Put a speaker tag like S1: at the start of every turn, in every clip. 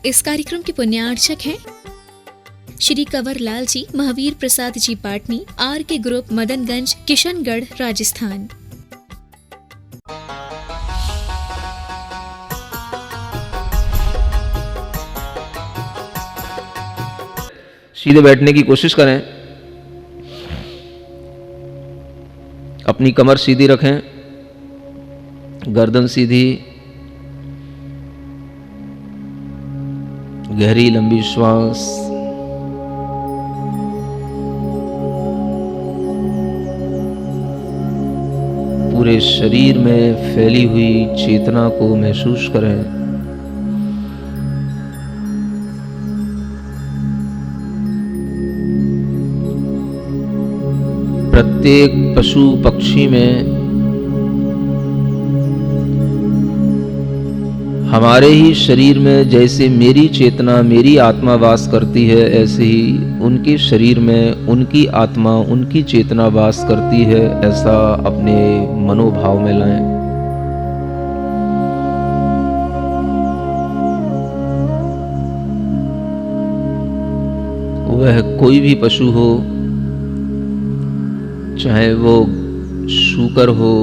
S1: इस कार्यक्रम के पुण्यार्चक हैं श्री कंवर लाल जी, महावीर प्रसाद जी पाटनी, आर के ग्रुप, मदनगंज, किशनगढ़, राजस्थान।
S2: सीधे बैठने की कोशिश करें, अपनी कमर सीधी रखें, गर्दन सीधी, गहरी लंबी श्वास, पूरे शरीर में फैली हुई चेतना को महसूस करें। प्रत्येक पशु पक्षी में हमारे ही शरीर में जैसे मेरी चेतना, मेरी आत्मा वास करती है, ऐसे ही उनके शरीर में उनकी आत्मा, उनकी चेतना वास करती है। ऐसा अपने मनोभाव में लाएं। वह कोई भी पशु हो, चाहे वो शूकर हो,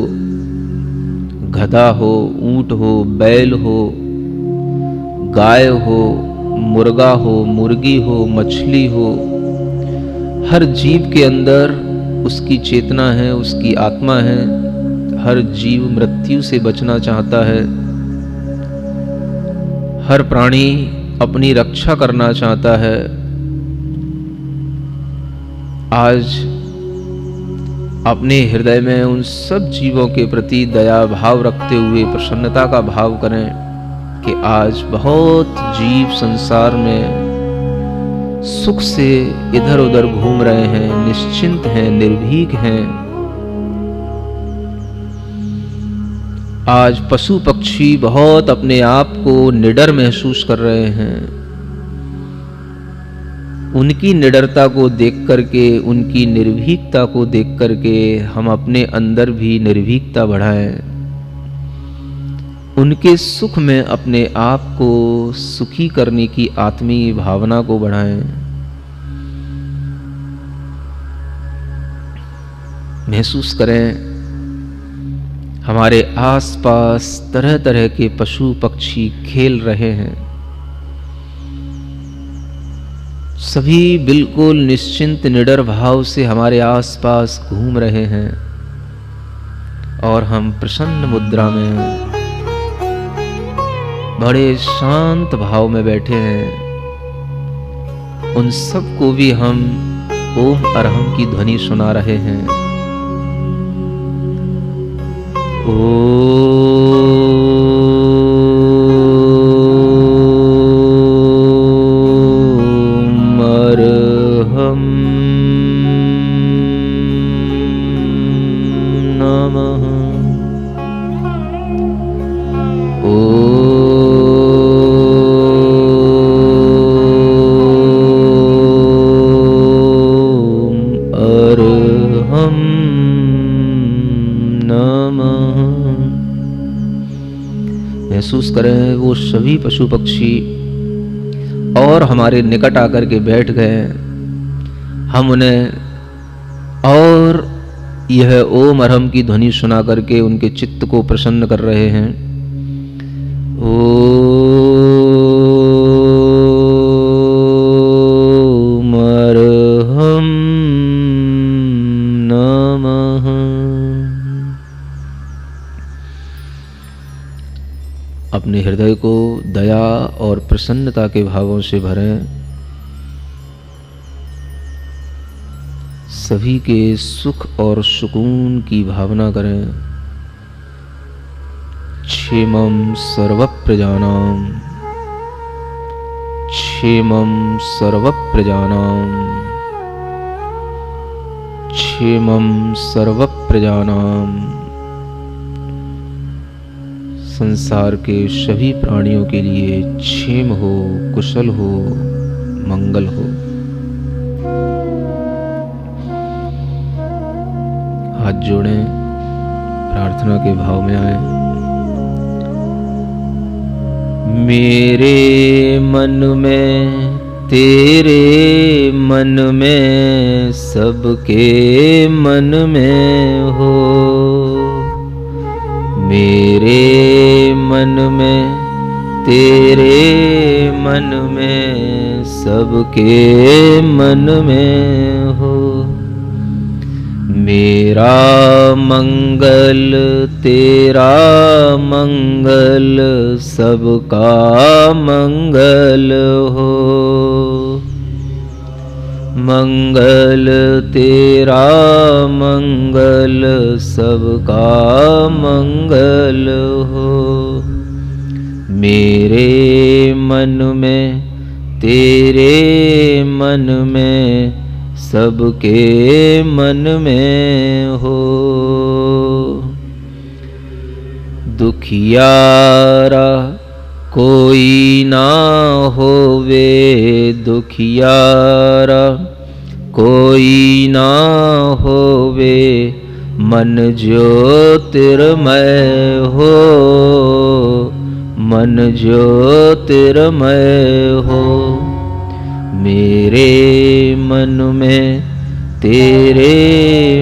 S2: गधा हो, ऊंट हो, बैल हो, गाय हो, मुर्गा हो, मुर्गी हो, मछली हो, हर जीव के अंदर उसकी चेतना है, उसकी आत्मा है। हर जीव मृत्यु से बचना चाहता है। हर प्राणी अपनी रक्षा करना चाहता है। आज अपने हृदय में उन सब जीवों के प्रति दया भाव रखते हुए प्रसन्नता का भाव करें कि आज बहुत जीव संसार में सुख से इधर उधर घूम रहे हैं, निश्चिंत हैं, निर्भीक हैं। आज पशु पक्षी बहुत अपने आप को निडर महसूस कर रहे हैं। उनकी निडरता को देख करके, उनकी निर्भीकता को देख करके हम अपने अंदर भी निर्भीकता बढ़ाएं। उनके सुख में अपने आप को सुखी करने की आत्मीय भावना को बढ़ाएं। महसूस करें हमारे आसपास तरह तरह के पशु पक्षी खेल रहे हैं। सभी बिल्कुल निश्चिंत निडर भाव से हमारे आसपास घूम रहे हैं और हम प्रसन्न मुद्रा में बड़े शांत भाव में बैठे हैं। उन सब को भी हम ओम अरहम की ध्वनि सुना रहे हैं। महसूस करें वो सभी पशु पक्षी और हमारे निकट आकर के बैठ गए। हम उन्हें और यह ओम अरहम की ध्वनि सुना करके उनके चित्त को प्रसन्न कर रहे हैं। ओम अरहम नमः। अपने हृदय को दया और प्रसन्नता के भावों से भरें। सभी के सुख और सुकून की भावना करें। क्षेमं सर्वप्रजानां, क्षेमं सर्वप्रजानां, क्षेमं सर्वप्रजानां। संसार के सभी प्राणियों के लिए क्षेम हो, कुशल हो, मंगल हो। हाथ जोड़ें, प्रार्थना के भाव में आए। मेरे मन में तेरे मन में सबके मन में हो। मेरे मन में तेरे मन में सबके मन में हो। मेरा मंगल तेरा मंगल सबका मंगल हो। मंगल तेरा मंगल सबका मंगल हो। मेरे मन में तेरे मन में सबके मन में हो। दुखियारा कोई ना होवे, दुखियारा कोई ना होवे, मन ज्योतिर्मय हो। मन ज्योतिर्मय हो। मेरे मन में तेरे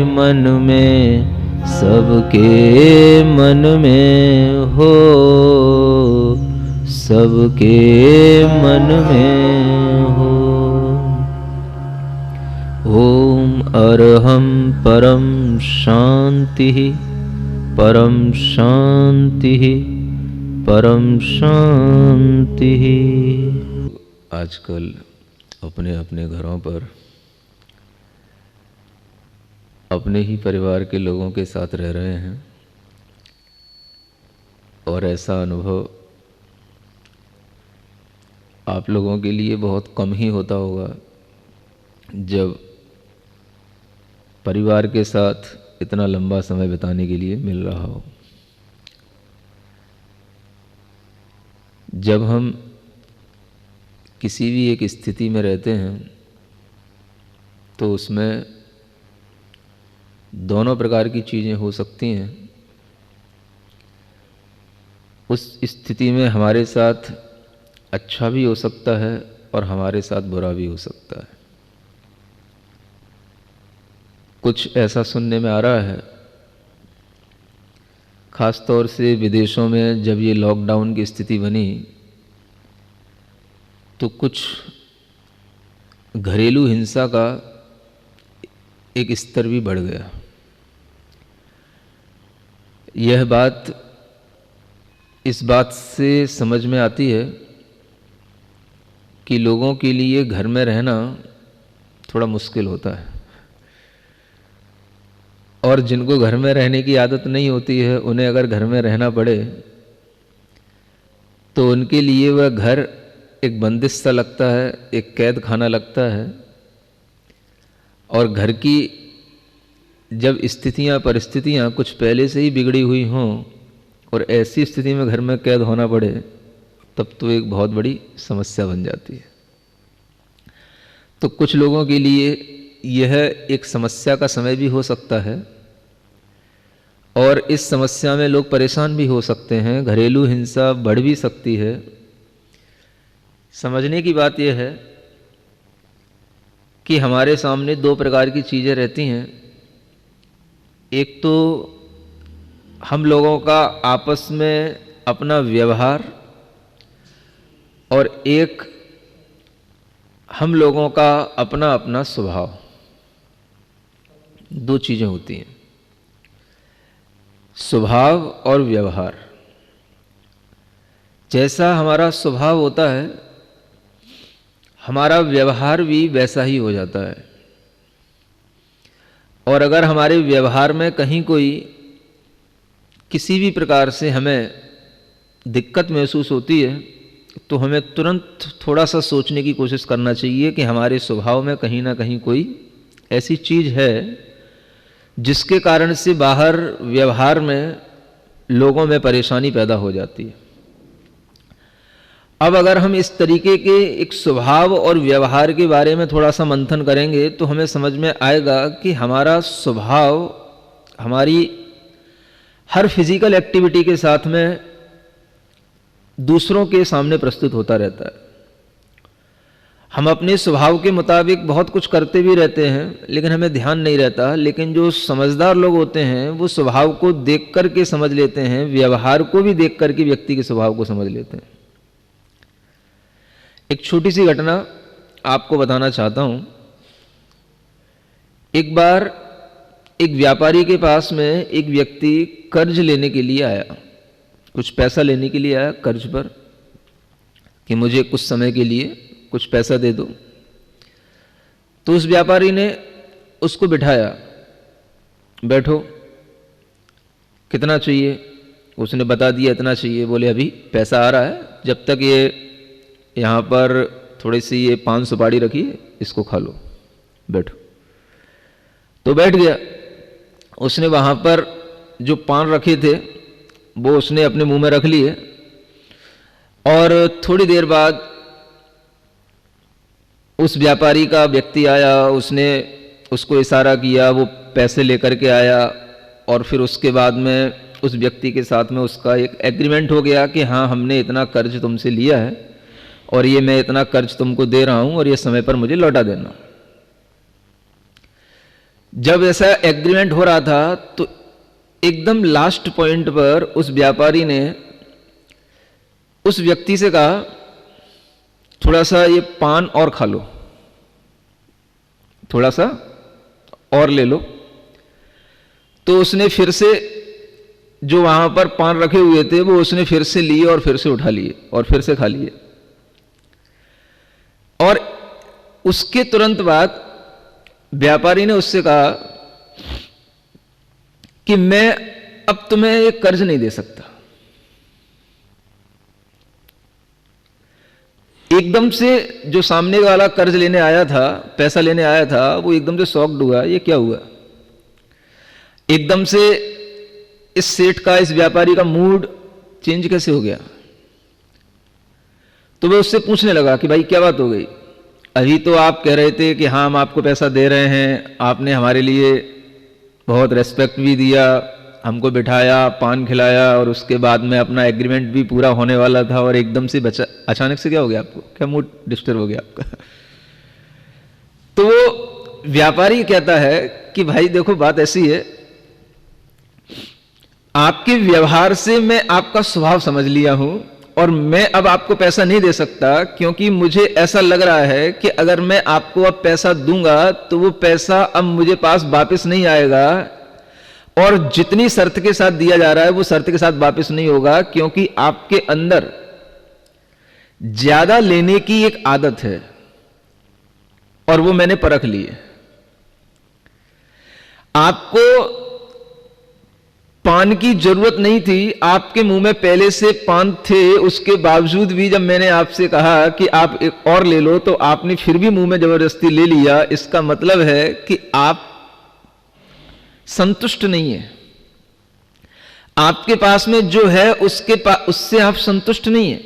S2: मन में सबके मन में हो। सबके मन में हो। ओम अरहम परम शांति परम शांति परम शांति। आजकल अपने अपने घरों पर अपने ही परिवार के लोगों के साथ रह रहे हैं और ऐसा अनुभव आप लोगों के लिए बहुत कम ही होता होगा जब परिवार के साथ इतना लंबा समय बिताने के लिए मिल रहा हो। जब हम किसी भी एक स्थिति में रहते हैं तो उसमें दोनों प्रकार की चीज़ें हो सकती हैं। उस स्थिति में हमारे साथ अच्छा भी हो सकता है और हमारे साथ बुरा भी हो सकता है। कुछ ऐसा सुनने में आ रहा है, ख़ास तौर से विदेशों में जब ये लॉकडाउन की स्थिति बनी तो कुछ घरेलू हिंसा का एक स्तर भी बढ़ गया। यह बात इस बात से समझ में आती है कि लोगों के लिए घर में रहना थोड़ा मुश्किल होता है और जिनको घर में रहने की आदत नहीं होती है उन्हें अगर घर में रहना पड़े तो उनके लिए वह घर एक बंदिश सा लगता है, एक कैद खाना लगता है। और घर की जब स्थितियां परिस्थितियां कुछ पहले से ही बिगड़ी हुई हों और ऐसी स्थिति में घर में कैद होना पड़े तब तो एक बहुत बड़ी समस्या बन जाती है। तो कुछ लोगों के लिए यह एक समस्या का समय भी हो सकता है और इस समस्या में लोग परेशान भी हो सकते हैं। घरेलू हिंसा बढ़ भी सकती है। समझने की बात यह है कि हमारे सामने दो प्रकार की चीज़ें रहती हैं। एक तो हम लोगों का आपस में अपना व्यवहार और एक हम लोगों का अपना अपना स्वभाव। दो चीज़ें होती हैं, स्वभाव और व्यवहार। जैसा हमारा स्वभाव होता है हमारा व्यवहार भी वैसा ही हो जाता है। और अगर हमारे व्यवहार में कहीं कोई किसी भी प्रकार से हमें दिक्कत महसूस होती है तो हमें तुरंत थोड़ा सा सोचने की कोशिश करना चाहिए कि हमारे स्वभाव में कहीं ना कहीं कोई ऐसी चीज़ है जिसके कारण से बाहर व्यवहार में लोगों में परेशानी पैदा हो जाती है। अब अगर हम इस तरीके के एक स्वभाव और व्यवहार के बारे में थोड़ा सा मंथन करेंगे तो हमें समझ में आएगा कि हमारा स्वभाव हमारी हर फिजिकल एक्टिविटी के साथ में दूसरों के सामने प्रस्तुत होता रहता है। हम अपने स्वभाव के मुताबिक बहुत कुछ करते भी रहते हैं, लेकिन हमें ध्यान नहीं रहता। लेकिन जो समझदार लोग होते हैं वो स्वभाव को देख कर के समझ लेते हैं, व्यवहार को भी देख कर के व्यक्ति के स्वभाव को समझ लेते हैं। एक छोटी सी घटना आपको बताना चाहता हूं। एक बार एक व्यापारी के पास में एक व्यक्ति कर्ज लेने के लिए आया, कुछ पैसा लेने के लिए आया कर्ज पर, कि मुझे कुछ समय के लिए कुछ पैसा दे दो। तो उस व्यापारी ने उसको बिठाया, बैठो, कितना चाहिए? उसने बता दिया इतना चाहिए। बोले अभी पैसा आ रहा है, जब तक ये यहाँ पर थोड़ी सी ये पान सुपारी रखिए, इसको खा लो, बैठो। तो बैठ गया। उसने वहाँ पर जो पान रखे थे वो उसने अपने मुंह में रख लिए, और थोड़ी देर बाद उस व्यापारी का व्यक्ति आया, उसने उसको इशारा किया, वो पैसे लेकर के आया, और फिर उसके बाद में उस व्यक्ति के साथ में उसका एक एग्रीमेंट हो गया कि हाँ, हमने इतना कर्ज तुमसे लिया है और ये मैं इतना कर्ज तुमको दे रहा हूं और ये समय पर मुझे लौटा देना। जब ऐसा एग्रीमेंट हो रहा था तो एकदम लास्ट पॉइंट पर उस व्यापारी ने उस व्यक्ति से कहा, थोड़ा सा ये पान और खा लो, थोड़ा सा और ले लो। तो उसने फिर से जो वहां पर पान रखे हुए थे वो उसने फिर से लिए और फिर से उठा लिए और फिर से खा लिए। और उसके तुरंत बाद व्यापारी ने उससे कहा कि मैं अब तुम्हें ये कर्ज नहीं दे सकता। एकदम से जो सामने वाला कर्ज लेने आया था, पैसा लेने आया था, वो एकदम से शॉक्ड हुआ, ये क्या हुआ? एकदम से इस सेठ का, इस व्यापारी का मूड चेंज कैसे हो गया? तो वह उससे पूछने लगा कि भाई क्या बात हो गई? अभी तो आप कह रहे थे कि हाँ हम आपको पैसा दे रहे हैं, आपने हमारे लिए बहुत रेस्पेक्ट भी दिया, हमको बिठाया, पान खिलाया, और उसके बाद में अपना एग्रीमेंट भी पूरा होने वाला था, और एकदम से अचानक से क्या हो गया आपको? क्या मूड डिस्टर्ब हो गया आपका? तो वो व्यापारी कहता है कि भाई देखो बात ऐसी है, आपके व्यवहार से मैं आपका स्वभाव समझ लिया हूं और मैं अब आपको पैसा नहीं दे सकता, क्योंकि मुझे ऐसा लग रहा है कि अगर मैं आपको अब पैसा दूंगा तो वो पैसा अब मुझे पास वापस नहीं आएगा, और जितनी शर्त के साथ दिया जा रहा है वो शर्त के साथ वापस नहीं होगा, क्योंकि आपके अंदर ज्यादा लेने की एक आदत है और वो मैंने परख ली है। आपको पान की जरूरत नहीं थी, आपके मुंह में पहले से पान थे, उसके बावजूद भी जब मैंने आपसे कहा कि आप एक और ले लो तो आपने फिर भी मुंह में जबरदस्ती ले लिया। इसका मतलब है कि आप संतुष्ट नहीं है, आपके पास में जो है उससे आप संतुष्ट नहीं है,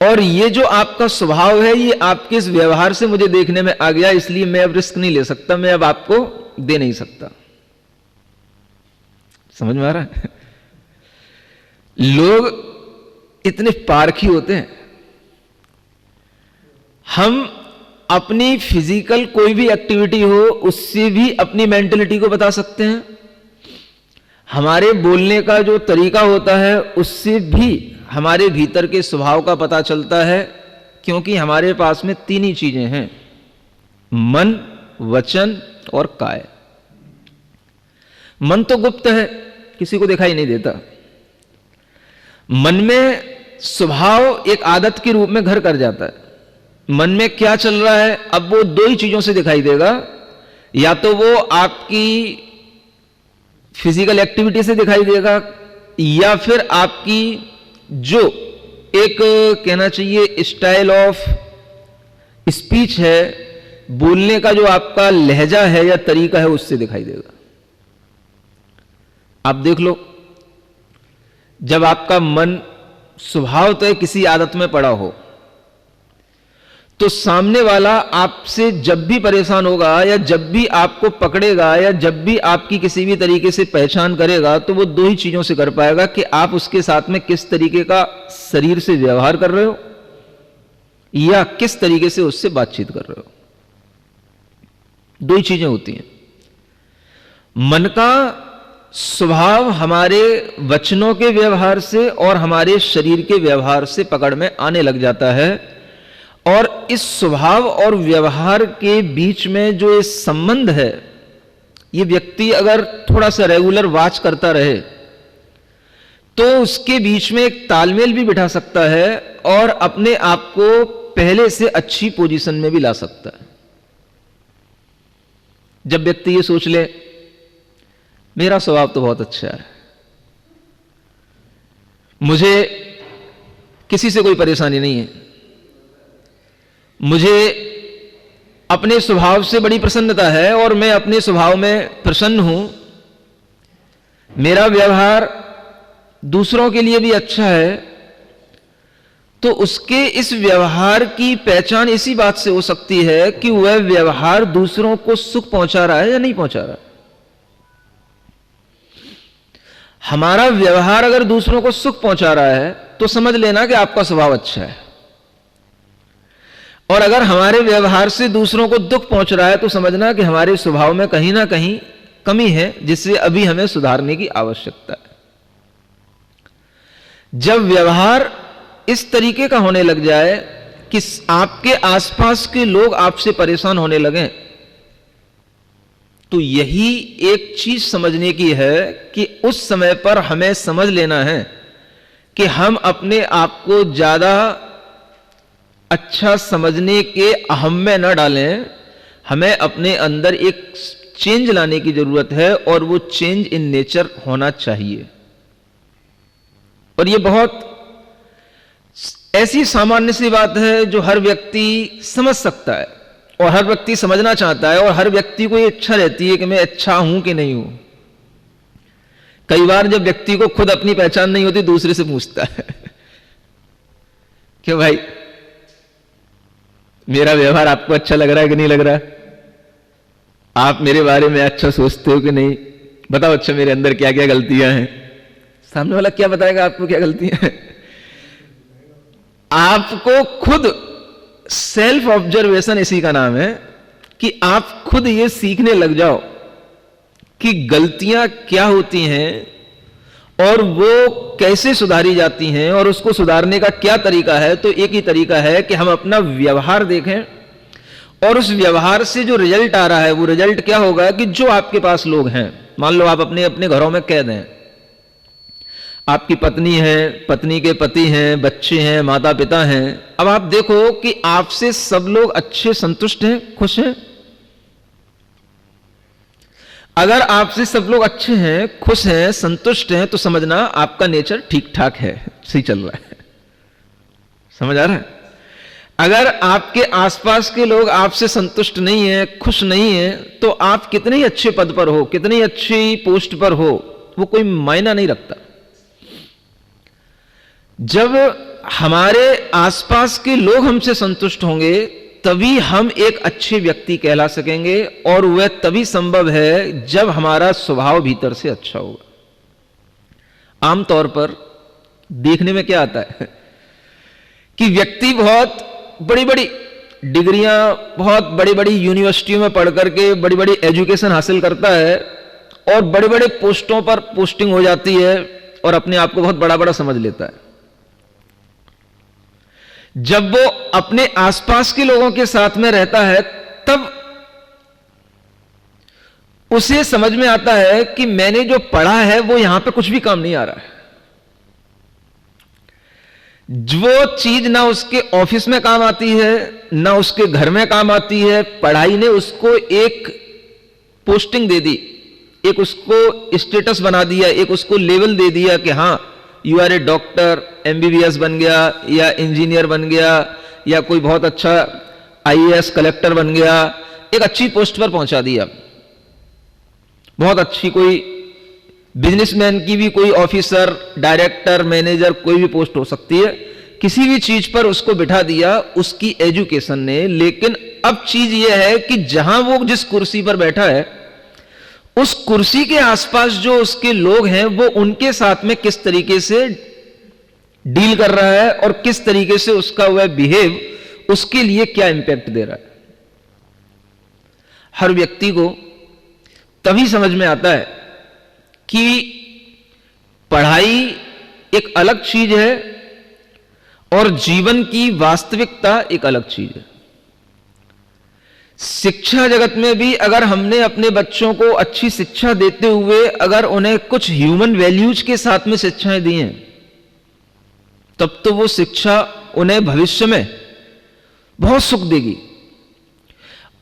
S2: और ये जो आपका स्वभाव है ये आपके इस व्यवहार से मुझे देखने में आ गया, इसलिए मैं अब रिस्क नहीं ले सकता, मैं अब आपको दे नहीं सकता। समझ में आ रहा है? लोग इतने पारखी होते हैं। हम अपनी फिजिकल कोई भी एक्टिविटी हो उससे भी अपनी मेंटलिटी को बता सकते हैं, हमारे बोलने का जो तरीका होता है उससे भी हमारे भीतर के स्वभाव का पता चलता है, क्योंकि हमारे पास में तीन ही चीजें हैं, मन, वचन और काय। मन तो गुप्त है, किसी को दिखाई नहीं देता। मन में स्वभाव एक आदत के रूप में घर कर जाता है। मन में क्या चल रहा है अब वो दो ही चीजों से दिखाई देगा, या तो वो आपकी फिजिकल एक्टिविटी से दिखाई देगा, या फिर आपकी जो एक कहना चाहिए स्टाइल ऑफ स्पीच है, बोलने का जो आपका लहजा है या तरीका है, उससे दिखाई देगा। आप देख लो, जब आपका मन स्वभावतः किसी आदत में पड़ा हो तो सामने वाला आपसे जब भी परेशान होगा या जब भी आपको पकड़ेगा या जब भी आपकी किसी भी तरीके से पहचान करेगा तो वो दो ही चीजों से कर पाएगा कि आप उसके साथ में किस तरीके का शरीर से व्यवहार कर रहे हो या किस तरीके से उससे बातचीत कर रहे हो। दो ही चीजें होती हैं। मन का स्वभाव हमारे वचनों के व्यवहार से और हमारे शरीर के व्यवहार से पकड़ में आने लग जाता है, और इस स्वभाव और व्यवहार के बीच में जो ये संबंध है, ये व्यक्ति अगर थोड़ा सा रेगुलर वॉच करता रहे तो उसके बीच में एक तालमेल भी बिठा सकता है और अपने आप को पहले से अच्छी पोजीशन में भी ला सकता है। जब व्यक्ति ये सोच ले मेरा स्वभाव तो बहुत अच्छा है, मुझे किसी से कोई परेशानी नहीं है, मुझे अपने स्वभाव से बड़ी प्रसन्नता है और मैं अपने स्वभाव में प्रसन्न हूं, मेरा व्यवहार दूसरों के लिए भी अच्छा है, तो उसके इस व्यवहार की पहचान इसी बात से हो सकती है कि वह व्यवहार दूसरों को सुख पहुंचा रहा है या नहीं पहुंचा रहा। हमारा व्यवहार अगर दूसरों को सुख पहुंचा रहा है तो समझ लेना कि आपका स्वभाव अच्छा है, और अगर हमारे व्यवहार से दूसरों को दुख पहुंच रहा है तो समझना कि हमारे स्वभाव में कहीं ना कहीं कमी है जिससे अभी हमें सुधारने की आवश्यकता है। जब व्यवहार इस तरीके का होने लग जाए कि आपके आसपास के लोग आपसे परेशान होने लगें, तो यही एक चीज समझने की है कि उस समय पर हमें समझ लेना है कि हम अपने आप को ज्यादा अच्छा समझने के अहम में न डालें। हमें अपने अंदर एक चेंज लाने की जरूरत है और वो चेंज इन नेचर होना चाहिए। और ये बहुत ऐसी सामान्य सी बात है जो हर व्यक्ति समझ सकता है और हर व्यक्ति समझना चाहता है, और हर व्यक्ति को ये इच्छा रहती है कि मैं अच्छा हूं कि नहीं हूं। कई बार जब व्यक्ति को खुद अपनी पहचान नहीं होती दूसरे से पूछता है क्यों भाई मेरा व्यवहार आपको अच्छा लग रहा है कि नहीं लग रहा, आप मेरे बारे में अच्छा सोचते हो कि नहीं, बताओ अच्छा मेरे अंदर क्या क्या गलतियां हैं। सामने वाला क्या बताएगा आपको क्या गलतियां हैं? आपको खुद सेल्फ ऑब्जर्वेशन इसी का नाम है कि आप खुद ये सीखने लग जाओ कि गलतियां क्या होती हैं और वो कैसे सुधारी जाती हैं और उसको सुधारने का क्या तरीका है। तो एक ही तरीका है कि हम अपना व्यवहार देखें और उस व्यवहार से जो रिजल्ट आ रहा है वो रिजल्ट क्या होगा कि जो आपके पास लोग हैं, मान लो आप अपने अपने घरों में कैद हैं, आपकी पत्नी है, पत्नी के पति हैं, बच्चे हैं, माता पिता हैं। अब आप देखो कि आपसे सब लोग अच्छे, संतुष्ट हैं, खुश हैं। अगर आपसे सब लोग अच्छे हैं, खुश हैं, संतुष्ट हैं, तो समझना आपका नेचर ठीक ठाक है, सही चल रहा है। समझ आ रहा है? अगर आपके आसपास के लोग आपसे संतुष्ट नहीं है, खुश नहीं है, तो आप कितने ही अच्छे पद पर हो, कितनी अच्छी पोस्ट पर हो, वो कोई मायना नहीं रखता। जब हमारे आसपास के लोग हमसे संतुष्ट होंगे तभी हम एक अच्छे व्यक्ति कहला सकेंगे, और वह तभी संभव है जब हमारा स्वभाव भीतर से अच्छा होगा। आमतौर पर देखने में क्या आता है कि व्यक्ति बहुत बड़ी बड़ी डिग्रियां, बहुत बड़ी बड़ी यूनिवर्सिटियों में पढ़ करके बड़ी बड़ी एजुकेशन हासिल करता है और बड़े बड़े पोस्टों पर पोस्टिंग हो जाती है और अपने आप को बहुत बड़ा बड़ा समझ लेता है। जब वो अपने आसपास के लोगों के साथ में रहता है तब उसे समझ में आता है कि मैंने जो पढ़ा है वो यहां पे कुछ भी काम नहीं आ रहा है। जो चीज ना उसके ऑफिस में काम आती है ना उसके घर में काम आती है, पढ़ाई ने उसको एक पोस्टिंग दे दी, एक उसको स्टेटस बना दिया, एक उसको लेवल दे दिया कि हां you are a doctor, MBBS बन गया या इंजीनियर बन गया या कोई बहुत अच्छा आईएएस कलेक्टर बन गया, एक अच्छी पोस्ट पर पहुंचा दिया। बहुत अच्छी कोई बिजनेसमैन की भी कोई ऑफिसर, डायरेक्टर, मैनेजर कोई भी पोस्ट हो सकती है किसी भी चीज पर उसको बिठा दिया उसकी एजुकेशन ने। लेकिन अब चीज यह है कि जहां वो जिस कुर्सी पर बैठा है उस कुर्सी के आसपास जो उसके लोग हैं वो उनके साथ में किस तरीके से डील कर रहा है और किस तरीके से उसका वह बिहेव उसके लिए क्या इंपैक्ट दे रहा है। हर व्यक्ति को तभी समझ में आता है कि पढ़ाई एक अलग चीज है और जीवन की वास्तविकता एक अलग चीज है। शिक्षा जगत में भी अगर हमने अपने बच्चों को अच्छी शिक्षा देते हुए अगर उन्हें कुछ ह्यूमन वैल्यूज के साथ में शिक्षाएं दी हैं, तब तो वो शिक्षा उन्हें भविष्य में बहुत सुख देगी।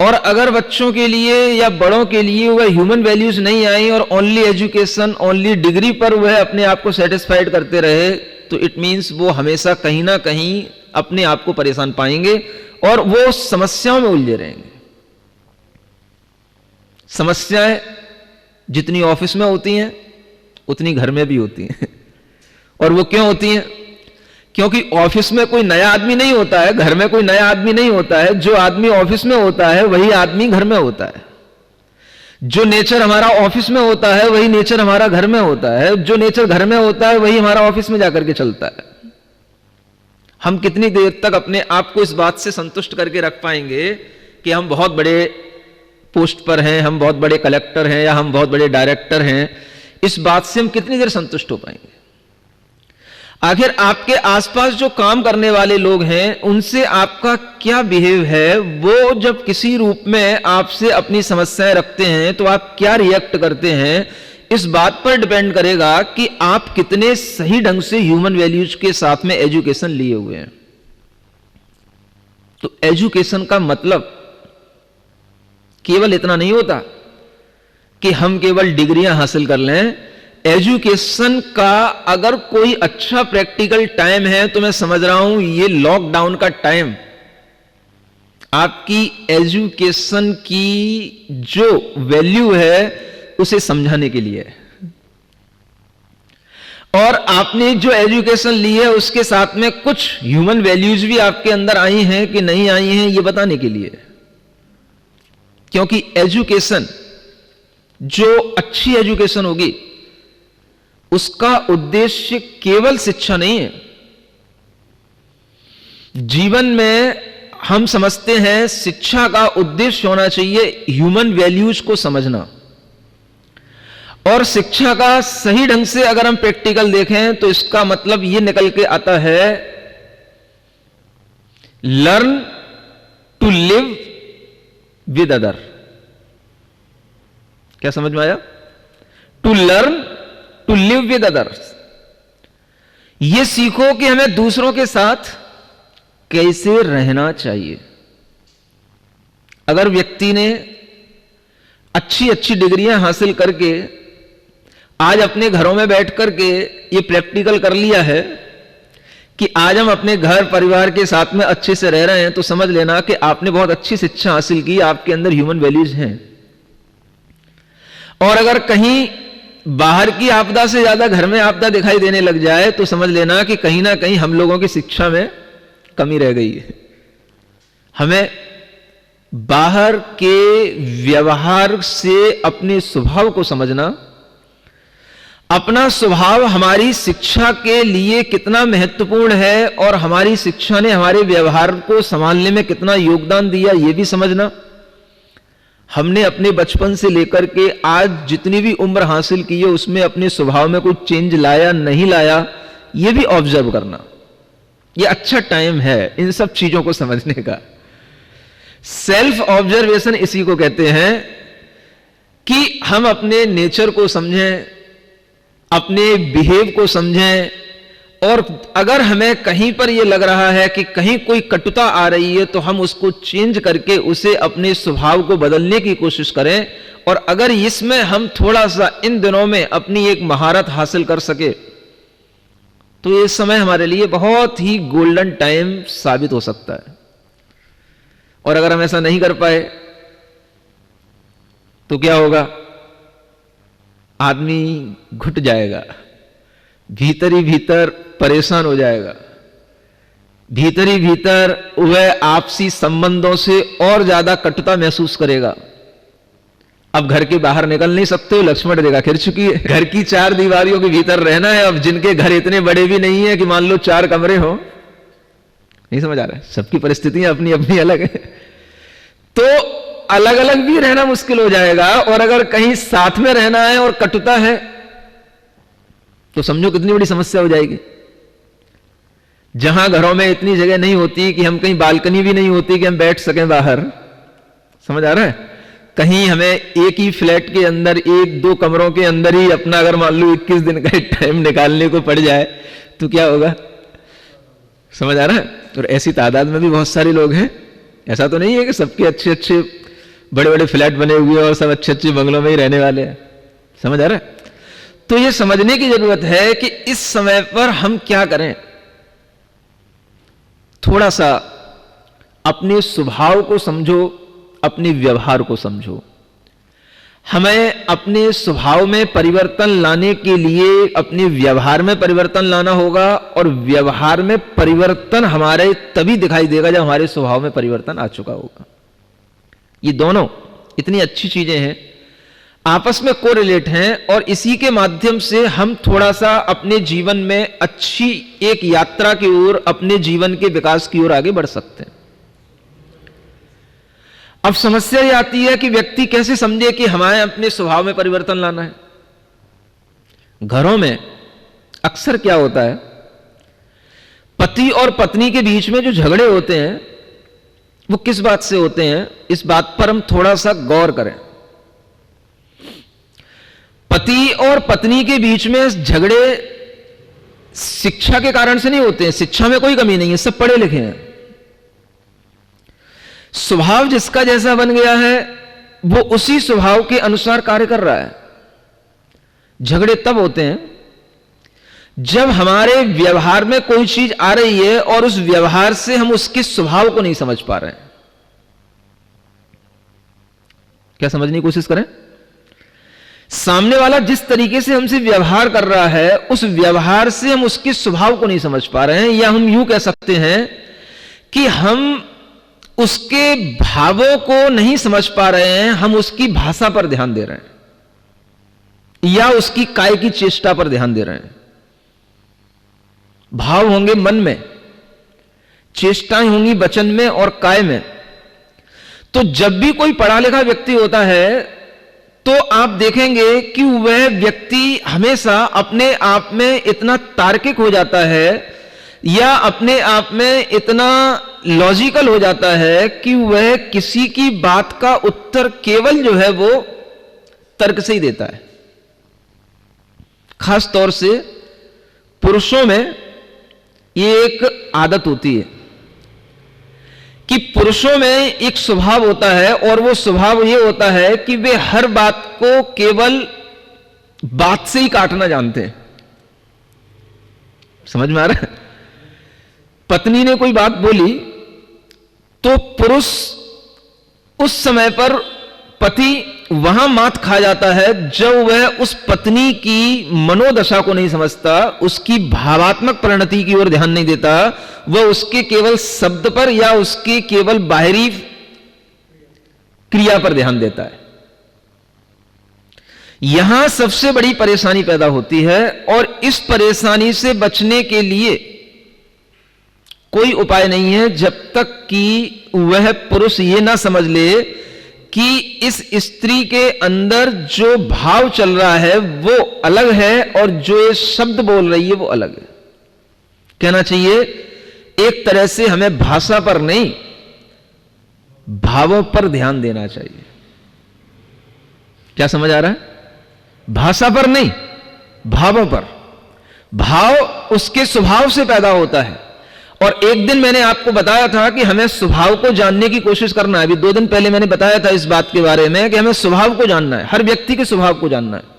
S2: और अगर बच्चों के लिए या बड़ों के लिए वह ह्यूमन वैल्यूज नहीं आई और ओनली एजुकेशन, ओनली डिग्री पर वह अपने आप को सेटिस्फाइड करते रहे, तो इट मीन्स वो हमेशा कहीं ना कहीं अपने आप को परेशान पाएंगे और वो समस्याओं में उलझे रहेंगे। समस्याएं जितनी ऑफिस में होती हैं उतनी घर में भी होती हैं। और वो क्यों होती हैं? क्योंकि ऑफिस में कोई नया आदमी नहीं होता है, घर में कोई नया आदमी नहीं होता है। जो आदमी ऑफिस में होता है वही आदमी घर में होता है। जो नेचर हमारा ऑफिस में होता है वही नेचर हमारा घर में होता है। जो नेचर घर में होता है वही हमारा ऑफिस में जाकर के चलता है। हम कितनी देर तक अपने आप को इस बात से संतुष्ट करके रख पाएंगे कि हम बहुत बड़े पोस्ट पर हैं, हम बहुत बड़े कलेक्टर हैं या हम बहुत बड़े डायरेक्टर हैं? इस बात से हम कितनी देर संतुष्ट हो पाएंगे? आखिर आपके आसपास जो काम करने वाले लोग हैं उनसे आपका क्या बिहेव है? वो जब किसी रूप में आपसे अपनी समस्याएं रखते हैं तो आप क्या रिएक्ट करते हैं? इस बात पर डिपेंड करेगा कि आप कितने सही ढंग से ह्यूमन वैल्यूज के साथ में एजुकेशन लिए हुए हैं। तो एजुकेशन का मतलब केवल इतना नहीं होता कि हम केवल डिग्रियां हासिल कर लें। एजुकेशन का अगर कोई अच्छा प्रैक्टिकल टाइम है तो मैं समझ रहा हूं ये लॉकडाउन का टाइम आपकी एजुकेशन की जो वैल्यू है उसे समझाने के लिए है। और आपने जो एजुकेशन ली है उसके साथ में कुछ ह्यूमन वैल्यूज भी आपके अंदर आई हैं कि नहीं आई हैं ये बताने के लिए। क्योंकि एजुकेशन, जो अच्छी एजुकेशन होगी उसका उद्देश्य केवल शिक्षा नहीं है। जीवन में हम समझते हैं शिक्षा का उद्देश्य होना चाहिए ह्यूमन वैल्यूज को समझना। और शिक्षा का सही ढंग से अगर हम प्रैक्टिकल देखें तो इसका मतलब यह निकल के आता है learn to live with other. क्या समझ में आया? To learn to live with others. यह सीखो कि हमें दूसरों के साथ कैसे रहना चाहिए। अगर व्यक्ति ने अच्छी अच्छी डिग्रियां हासिल करके आज अपने घरों में बैठ करके ये प्रैक्टिकल कर लिया है कि आज हम अपने घर परिवार के साथ में अच्छे से रह रहे हैं, तो समझ लेना कि आपने बहुत अच्छी शिक्षा हासिल की, आपके अंदर ह्यूमन वैल्यूज हैं। और अगर कहीं बाहर की आपदा से ज्यादा घर में आपदा दिखाई देने लग जाए तो समझ लेना कि कहीं ना कहीं हम लोगों की शिक्षा में कमी रह गई है। हमें बाहर के व्यवहार से अपने स्वभाव को समझना, अपना स्वभाव हमारी शिक्षा के लिए कितना महत्वपूर्ण है और हमारी शिक्षा ने हमारे व्यवहार को संभालने में कितना योगदान दिया यह भी समझना। हमने अपने बचपन से लेकर के आज जितनी भी उम्र हासिल की है उसमें अपने स्वभाव में कोई चेंज लाया नहीं लाया यह भी ऑब्जर्व करना। यह अच्छा टाइम है इन सब चीजों को समझने का। सेल्फ ऑब्जर्वेशन इसी को कहते हैं कि हम अपने नेचर को समझें, अपने बिहेव को समझें। और अगर हमें कहीं पर यह लग रहा है कि कहीं कोई कटुता आ रही है तो हम उसको चेंज करके उसे अपने स्वभाव को बदलने की कोशिश करें। और अगर इसमें हम थोड़ा सा इन दिनों में अपनी एक महारत हासिल कर सके तो ये समय हमारे लिए बहुत ही गोल्डन टाइम साबित हो सकता है। और अगर हम ऐसा नहीं कर पाए तो क्या होगा? आदमी घुट जाएगा, भीतर ही भीतर परेशान हो जाएगा भीतर ही भीतर वह आपसी संबंधों से और ज्यादा कटुता महसूस करेगा। अब घर के बाहर निकल नहीं सकते हो, लक्ष्मण रेखा खिंच चुकी है, घर की 4 दीवारियों के भीतर रहना है। अब जिनके घर इतने बड़े भी नहीं है कि मान लो 4 कमरे हो, नहीं समझ आ रहा है, सबकी परिस्थितियां अपनी अपनी अलग है, तो अलग अलग भी रहना मुश्किल हो जाएगा। और अगर कहीं साथ में रहना है और कटुता है तो समझो कितनी बड़ी समस्या हो जाएगी। जहां घरों में इतनी जगह नहीं होती कि हम कहीं बालकनी भी नहीं होती कि हम बैठ सकें बाहर, समझ आ रहा है, कहीं हमें एक ही फ्लैट के अंदर 1-2 कमरों के अंदर ही अपना अगर मान लो 21 दिन का टाइम निकालने को पड़ जाए तो क्या होगा, समझ आ रहा है। और ऐसी तादाद में भी बहुत सारे लोग हैं, ऐसा तो नहीं है कि सबके अच्छे अच्छे बड़े बड़े फ्लैट बने हुए और सब अच्छे अच्छे बंगलों में ही रहने वाले हैं, समझ आ रहा है। तो यह समझने की जरूरत है कि इस समय पर हम क्या करें। थोड़ा सा अपने स्वभाव को समझो, अपने व्यवहार को समझो। हमें अपने स्वभाव में परिवर्तन लाने के लिए अपने व्यवहार में परिवर्तन लाना होगा, और व्यवहार में परिवर्तन हमारे तभी दिखाई देगा जब हमारे स्वभाव में परिवर्तन आ चुका होगा। ये दोनों इतनी अच्छी चीजें हैं, आपस में कोरिलेट हैं, और इसी के माध्यम से हम थोड़ा सा अपने जीवन में अच्छी एक यात्रा की ओर, अपने जीवन के विकास की ओर आगे बढ़ सकते हैं। अब समस्या ये आती है कि व्यक्ति कैसे समझे कि हमें अपने स्वभाव में परिवर्तन लाना है। घरों में अक्सर क्या होता है, पति और पत्नी के बीच में जो झगड़े होते हैं वो किस बात से होते हैं, इस बात पर हम थोड़ा सा गौर करें। पति और पत्नी के बीच में झगड़े शिक्षा के कारण से नहीं होते हैं, शिक्षा में कोई कमी नहीं है, सब पढ़े लिखे हैं। स्वभाव जिसका जैसा बन गया है वो उसी स्वभाव के अनुसार कार्य कर रहा है। झगड़े तब होते हैं जब हमारे व्यवहार में कोई चीज आ रही है और उस व्यवहार से हम उसके स्वभाव को नहीं समझ पा रहे हैं। क्या समझने की कोशिश करें, सामने वाला जिस तरीके से हमसे व्यवहार कर रहा है उस व्यवहार से हम उसके स्वभाव को नहीं समझ पा रहे हैं, या हम यूं कह सकते हैं कि हम उसके भावों को नहीं समझ पा रहे हैं, हम उसकी भाषा पर ध्यान दे रहे हैं या उसकी काय की चेष्टा पर ध्यान दे रहे हैं। भाव होंगे मन में, चेष्टाएं होंगी वचन में और काय में। तो जब भी कोई पढ़ा लिखा व्यक्ति होता है तो आप देखेंगे कि वह व्यक्ति हमेशा अपने आप में इतना तार्किक हो जाता है या अपने आप में इतना लॉजिकल हो जाता है कि वह किसी की बात का उत्तर केवल जो है वो तर्क से ही देता है। खास तौर से पुरुषों में ये एक आदत होती है कि पुरुषों में एक स्वभाव होता है, और वो स्वभाव ये होता है कि वे हर बात को केवल बात से ही काटना जानते हैं। समझ में आ रहा है, पत्नी ने कोई बात बोली तो पुरुष उस समय पर पति वहां मात खा जाता है जब वह उस पत्नी की मनोदशा को नहीं समझता, उसकी भावात्मक परिणति की ओर ध्यान नहीं देता, वह उसके केवल शब्द पर या उसके केवल बाहरी क्रिया पर ध्यान देता है। यहां सबसे बड़ी परेशानी पैदा होती है, और इस परेशानी से बचने के लिए कोई उपाय नहीं है जब तक कि वह पुरुष यह ना समझ ले कि इस स्त्री के अंदर जो भाव चल रहा है वो अलग है और जो ये शब्द बोल रही है वो अलग है। कहना चाहिए एक तरह से हमें भाषा पर नहीं भावों पर ध्यान देना चाहिए। क्या समझ आ रहा है, भाषा पर नहीं भावों पर। भाव उसके स्वभाव से पैदा होता है, और एक दिन मैंने आपको बताया था कि हमें स्वभाव को जानने की कोशिश करना है। अभी 2 दिन पहले मैंने बताया था इस बात के बारे में कि हमें स्वभाव को जानना है, हर व्यक्ति के स्वभाव को जानना है।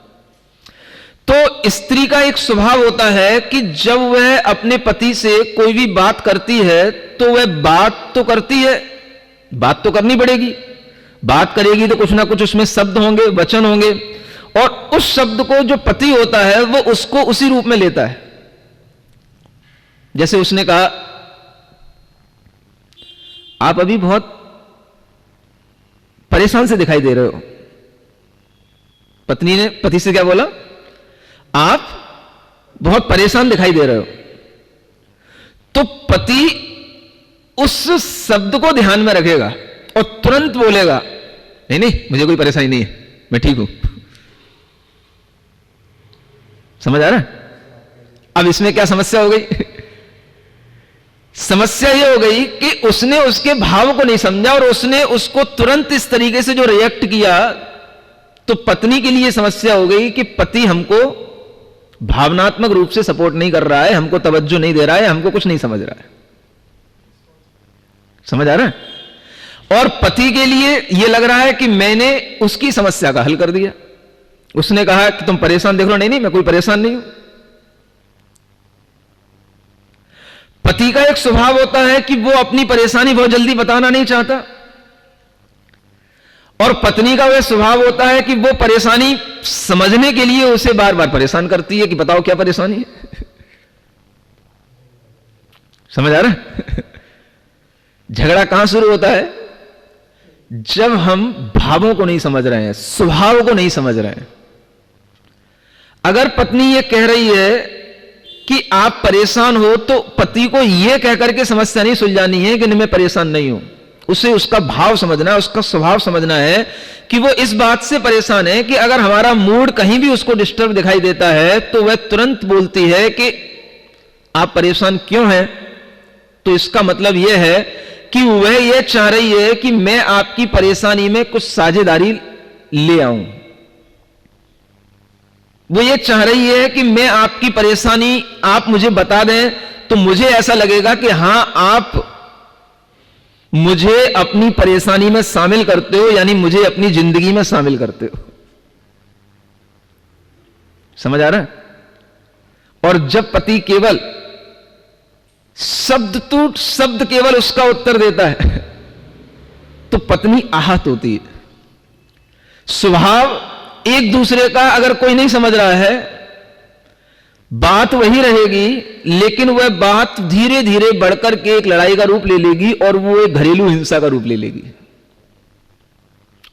S2: तो स्त्री का एक स्वभाव होता है कि जब वह अपने पति से कोई भी बात करती है तो वह बात तो करती है, बात तो करनी पड़ेगी, बात करेगी तो कुछ ना कुछ उसमें शब्द होंगे, वचन होंगे, और उस शब्द को जो पति होता है वो उसको उसी रूप में लेता है। जैसे उसने कहा आप अभी बहुत परेशान से दिखाई दे रहे हो। पत्नी ने पति से क्या बोला? आप बहुत परेशान दिखाई दे रहे हो। तो पति उस शब्द को ध्यान में रखेगा और तुरंत बोलेगा, नहीं नहीं मुझे कोई परेशानी नहीं है, मैं ठीक हूं। समझ आ रहा है? अब इसमें क्या समस्या हो गई? समस्या यह हो गई कि उसने उसके भाव को नहीं समझा और उसने उसको तुरंत इस तरीके से जो रिएक्ट किया, तो पत्नी के लिए समस्या हो गई कि पति हमको भावनात्मक रूप से सपोर्ट नहीं कर रहा है, हमको तवज्जो नहीं दे रहा है, हमको कुछ नहीं समझ रहा है। समझ आ रहा है? और पति के लिए यह लग रहा है कि मैंने उसकी समस्या का हल कर दिया। उसने कहा कि तुम परेशान देख लो, नहीं नहीं मैं कोई परेशान नहीं हूं। पति का एक स्वभाव होता है कि वो अपनी परेशानी बहुत जल्दी बताना नहीं चाहता, और पत्नी का वह स्वभाव होता है कि वो परेशानी समझने के लिए उसे बार बार परेशान करती है कि बताओ क्या परेशानी है। समझ आ रहा है? झगड़ा कहां शुरू होता है? जब हम भावों को नहीं समझ रहे हैं, स्वभाव को नहीं समझ रहे हैं। अगर पत्नी ये कह रही है कि आप परेशान हो, तो पति को यह कहकर के समस्या नहीं सुलझानी है कि मैं परेशान नहीं हूं। उसे उसका भाव समझना है, उसका स्वभाव समझना है कि वो इस बात से परेशान है कि अगर हमारा मूड कहीं भी उसको डिस्टर्ब दिखाई देता है तो वह तुरंत बोलती है कि आप परेशान क्यों हैं। तो इसका मतलब यह है कि वह यह चाह रही है कि मैं आपकी परेशानी में कुछ साझेदारी ले आऊं। वो ये चाह रही है कि मैं आपकी परेशानी आप मुझे बता दें तो मुझे ऐसा लगेगा कि हां आप मुझे अपनी परेशानी में शामिल करते हो, यानी मुझे अपनी जिंदगी में शामिल करते हो। समझ आ रहा है? और जब पति केवल शब्द टूट शब्द केवल उसका उत्तर देता है तो पत्नी आहत होती है। स्वभाव एक दूसरे का अगर कोई नहीं समझ रहा है, बात वही रहेगी, लेकिन वह बात धीरे धीरे बढ़कर के एक लड़ाई का रूप ले लेगी और वो एक घरेलू हिंसा का रूप ले लेगी,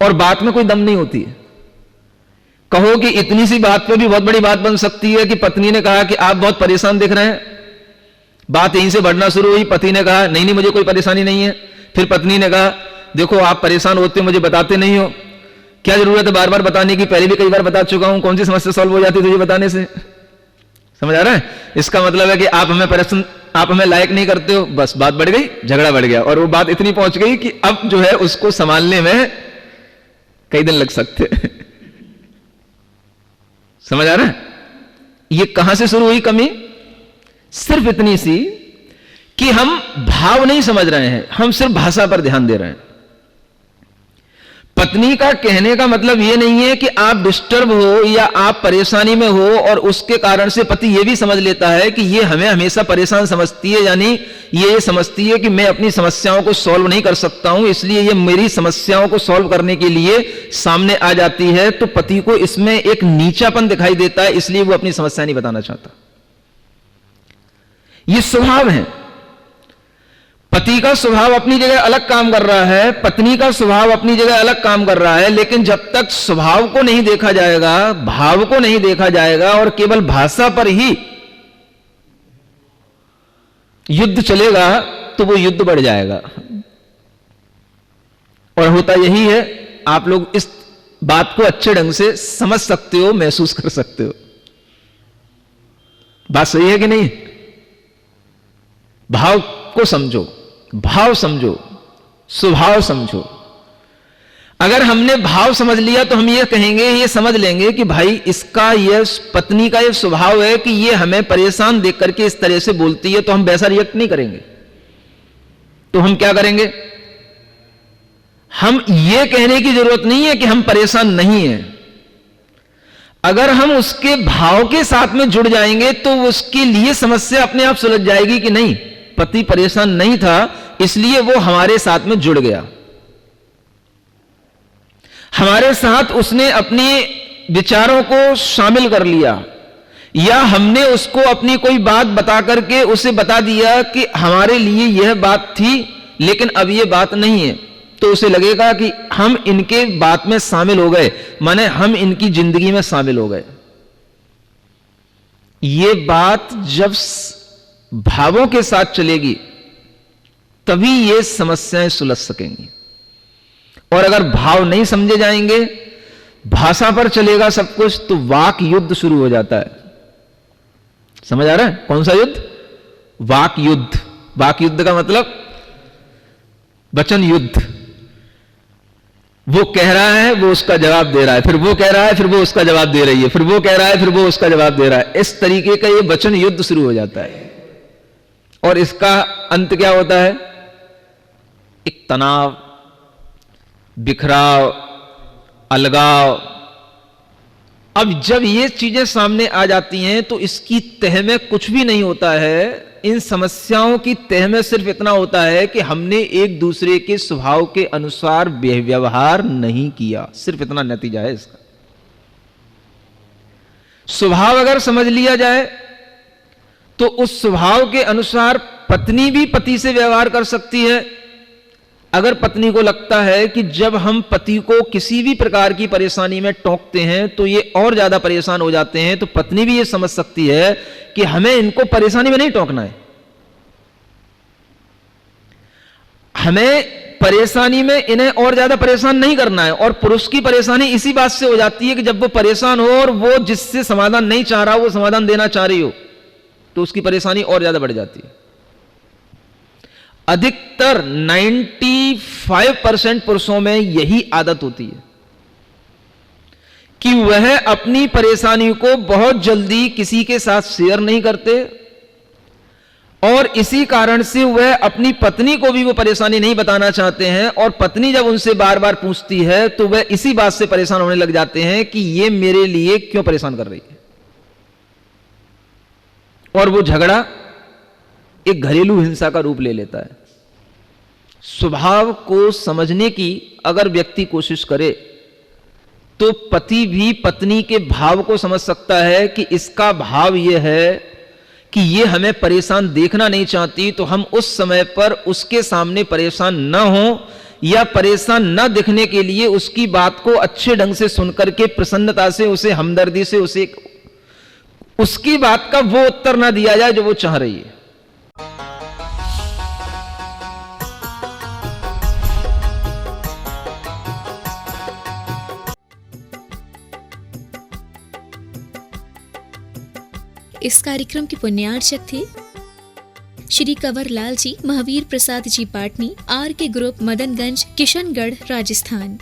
S2: और बात में कोई दम नहीं होती है। कहो कि इतनी सी बात पे भी बहुत बड़ी बात बन सकती है कि पत्नी ने कहा कि आप बहुत परेशान दिख रहे हैं, बात यहीं से बढ़ना शुरू हुई। पति ने कहा नहीं नहीं मुझे कोई परेशानी नहीं है। फिर पत्नी ने कहा देखो आप परेशान होते हो, मुझे बताते नहीं हो, क्या जरूरत है बार बार बताने की, पहले भी कई बार बता चुका हूं, कौन सी समस्या सॉल्व हो जाती तुझे बताने से। समझ आ रहा है? इसका मतलब है कि आप हमें लायक नहीं करते हो। बस बात बढ़ गई, झगड़ा बढ़ गया, और वो बात इतनी पहुंच गई कि अब जो है उसको संभालने में कई दिन लग सकते। समझ आ रहा है? ये कहां से शुरू हुई कमी? सिर्फ इतनी सी कि हम भाव नहीं समझ रहे हैं, हम सिर्फ भाषा पर ध्यान दे रहे हैं। पत्नी का कहने का मतलब यह नहीं है कि आप डिस्टर्ब हो या आप परेशानी में हो, और उसके कारण से पति यह भी समझ लेता है कि यह हमें हमेशा परेशान समझती है, यानी ये समझती है कि मैं अपनी समस्याओं को सॉल्व नहीं कर सकता हूं, इसलिए ये मेरी समस्याओं को सॉल्व करने के लिए सामने आ जाती है। तो पति को इसमें एक नीचापन दिखाई देता है, इसलिए वो अपनी समस्या नहीं बताना चाहता। ये स्वभाव है। पति का स्वभाव अपनी जगह अलग काम कर रहा है, पत्नी का स्वभाव अपनी जगह अलग काम कर रहा है, लेकिन जब तक स्वभाव को नहीं देखा जाएगा, भाव को नहीं देखा जाएगा और केवल भाषा पर ही युद्ध चलेगा तो वो युद्ध बढ़ जाएगा। और होता यही है, आप लोग इस बात को अच्छे ढंग से समझ सकते हो, महसूस कर सकते हो। बात सही है कि नहीं? भाव को समझो, भाव समझो, स्वभाव समझो। अगर हमने भाव समझ लिया तो हम ये कहेंगे, ये समझ लेंगे कि भाई इसका ये पत्नी का ये स्वभाव है कि ये हमें परेशान देख करके इस तरह से बोलती है, तो हम वैसा रिएक्ट नहीं करेंगे। तो हम क्या करेंगे? हम ये कहने की जरूरत नहीं है कि हम परेशान नहीं हैं। अगर हम उसके भाव के साथ में जुड़ जाएंगे तो उसके लिए समस्या अपने आप सुलझ जाएगी कि नहीं, पति परेशान नहीं था इसलिए वो हमारे साथ में जुड़ गया, हमारे साथ उसने अपने विचारों को शामिल कर लिया, या हमने उसको अपनी कोई बात बता करके उसे बता दिया कि हमारे लिए यह बात थी लेकिन अब ये बात नहीं है, तो उसे लगेगा कि हम इनके बात में शामिल हो गए, माने हम इनकी जिंदगी में शामिल हो गए। ये बात जब भावों के साथ चलेगी तभी ये समस्याएं सुलझ सकेंगी। और अगर भाव नहीं समझे जाएंगे, भाषा पर चलेगा सब कुछ, तो वाक युद्ध शुरू हो जाता है। समझ आ रहा है? कौन सा युद्ध? वाक युद्ध। वाक युद्ध का मतलब वचन युद्ध। वो कह रहा है, वो उसका जवाब दे रहा है, फिर वो कह रहा है, फिर वो उसका जवाब दे रही है, फिर वो कह रहा है, फिर वो उसका जवाब दे रहा है। इस तरीके का ये वचन युद्ध शुरू हो जाता है। और इसका अंत क्या होता है? एक तनाव, बिखराव, अलगाव। अब जब ये चीजें सामने आ जाती हैं तो इसकी तह में कुछ भी नहीं होता है। इन समस्याओं की तह में सिर्फ इतना होता है कि हमने एक दूसरे के स्वभाव के अनुसार व्यवहार नहीं किया, सिर्फ इतना नतीजा है इसका। स्वभाव अगर समझ लिया जाए तो उस स्वभाव के अनुसार पत्नी भी पति से व्यवहार कर सकती है। अगर पत्नी को लगता है कि जब हम पति को किसी भी प्रकार की परेशानी में टोकते हैं तो ये और ज्यादा परेशान हो जाते हैं, तो पत्नी भी ये समझ सकती है कि हमें इनको परेशानी में नहीं टोकना है, हमें परेशानी में इन्हें और ज्यादा परेशान नहीं करना है। और पुरुष की परेशानी इसी बात से हो जाती है कि जब वो परेशान हो और वो जिससे समाधान नहीं चाह रहा, वो समाधान देना चाह रही हो, तो उसकी परेशानी और ज्यादा बढ़ जाती है। अधिकतर 95% पुरुषों में यही आदत होती है कि वह अपनी परेशानी को बहुत जल्दी किसी के साथ शेयर नहीं करते, और इसी कारण से वह अपनी पत्नी को भी वो परेशानी नहीं बताना चाहते हैं। और पत्नी जब उनसे बार बार पूछती है तो वह इसी बात से परेशान होने लग जाते हैं कि ये मेरे लिए क्यों परेशान कर रही है। और वो झगड़ा एक घरेलू हिंसा का रूप ले लेता है। स्वभाव को समझने की अगर व्यक्ति कोशिश करे तो पति भी पत्नी के भाव को समझ सकता है कि इसका भाव यह है कि ये हमें परेशान देखना नहीं चाहती, तो हम उस समय पर उसके सामने परेशान न हो, या परेशान न दिखने के लिए उसकी बात को अच्छे ढंग से सुनकर के प्रसन्नता से, उसे हमदर्दी से, उसे उसकी बात का वो उत्तर ना दिया जाए जो वो चाह रही है।
S1: इस कार्यक्रम के पुण्यार्चक थे श्री कंवर लाल जी, महावीर प्रसाद जी पाटनी, आर के ग्रुप, मदनगंज, किशनगढ़, राजस्थान।